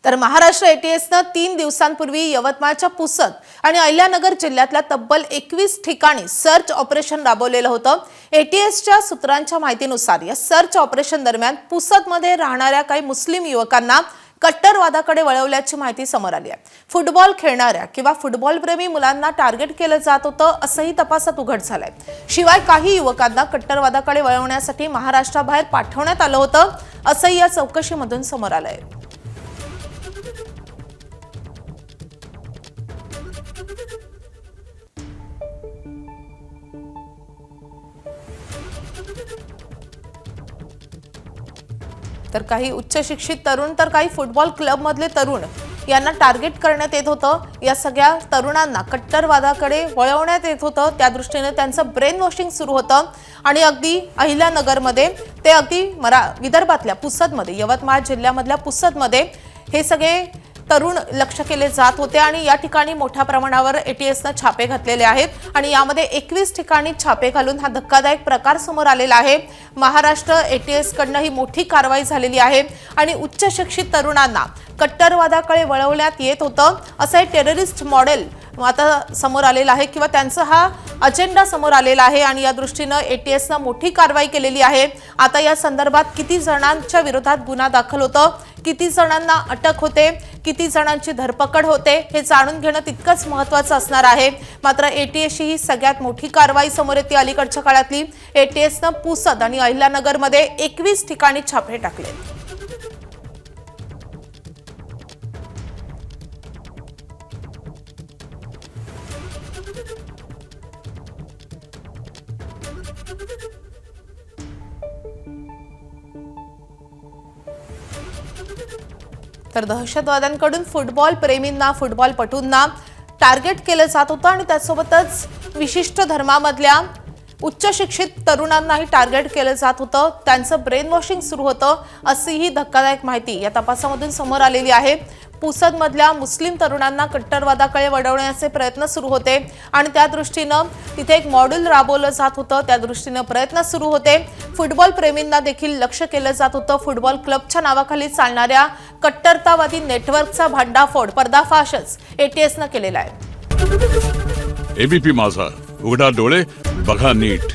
तर महाराष्ट्र एटीएसनं 3 दिवसांपूर्वी यवतमाळच्या पुसद आणि अहिल्यानगर जिल्ह्यातल्या तब्बल 21 ठिकाणी सर्च ऑपरेशन राबवलेलं होतं। एटीएसच्या सूत्रांच्या माहितीनुसार या सर्च ऑपरेशन दरम्यान पुसदमध्ये राहणाऱ्या काही मुस्लिम युवकांना कट्टरवादाकडे वळवल्याची माहिती समोर आली आहे। फुटबॉल खेळणाऱ्या किंवा फुटबॉल प्रेमी मुलांना टार्गेट केलं जात होतं असंही तपासात उघड झालंय। शिवाय काही युवकांना कट्टरवादाकडे वळवण्यासाठी महाराष्ट्राबाहेर पाठवण्यात आलं होतं असंही या चौकशीमधून समोर आलंय। तर काही उच्च शिक्षित तरुण तर काही फुटबॉल क्लब मधले तरुण यांना टार्गेट करण्यात येत होतं। या सगळ्या तरुणांना कट्टरवादाकडे वळवण्यात येत होतं, त्या दृष्टीने त्यांचं ब्रेन वॉशिंग सुरू होतं आणि अगदी अहिल्यानगरमध्ये ते अगदी विदर्भातल्या पुसदमध्ये, यवतमाळ जिल्ह्यामधल्या पुसदमध्ये हे सगळे तरुण लक्ष केले जात होते आणि या ठिकाणी मोठ्या प्रमाणावर एटीएसनं छापे घातलेले आहेत आणि यामध्ये 21 ठिकाणी छापे घालून हा धक्कादायक प्रकार समोर आलेला आहे। महाराष्ट्र एटीएस कडनं ही मोठी कारवाई झालेली आहे आणि उच्च शिक्षित तरुणांना कट्टरवादाकडे वळवण्यात येत होतं असं हे टेररिस्ट मॉडेल आता समोर आलेला आहे किंवा त्यांचा हा अजेंडा समोर आलेला आहे आणि या दृष्टीने एटीएसनं मोठी कारवाई केलेली आहे। आता या संदर्भात किती जणांच्या विरोधात गुन्हा दाखल होतो, किती जणांना अटक होते, किती जणांची धरपकड होते हे जाणून घेणं तितकंच महत्त्वाचं असणार आहे। मात्र एटीएसची ही सगळ्यात मोठी कारवाई समोर येते अलीकडच्या काळातली। एटीएसनं पुसद आणि अहिल्यानगरमध्ये 21 ठिकाणी छापे टाकले। तर दहशतवाद्यांकडून फुटबॉल प्रेमींना, फुटबॉलपटूंना टार्गेट केलं जात होतं आणि त्यासोबतच विशिष्ट धर्मामधल्या उच्च शिक्षित तरुणांनाही टार्गेट केलं जात होतं, त्यांचं ब्रेन वॉशिंग सुरू होतं अशी ही धक्कादायक माहिती या तपासामधून समोर आलेली आहे। पुसदमधल्या मुस्लिम तरुणांना कट्टरवादाकडे वळवण्याचे प्रयत्न सुरू होते आणि त्या दृष्टीनं तिथे एक मॉड्यूल राबवलं जात होतं, त्या दृष्टीनं प्रयत्न सुरू होते। फुटबॉल प्रेमींना देखील लक्ष केलं जात होतं। फुटबॉल क्लबच्या नावाखाली चालणाऱ्या कट्टरतावादी नेटवर्कचा भांडाफोड, पर्दाफाशच एटीएसनं केलेला आहे। एबीपी माझा, उघडा डोळे बघा नीट।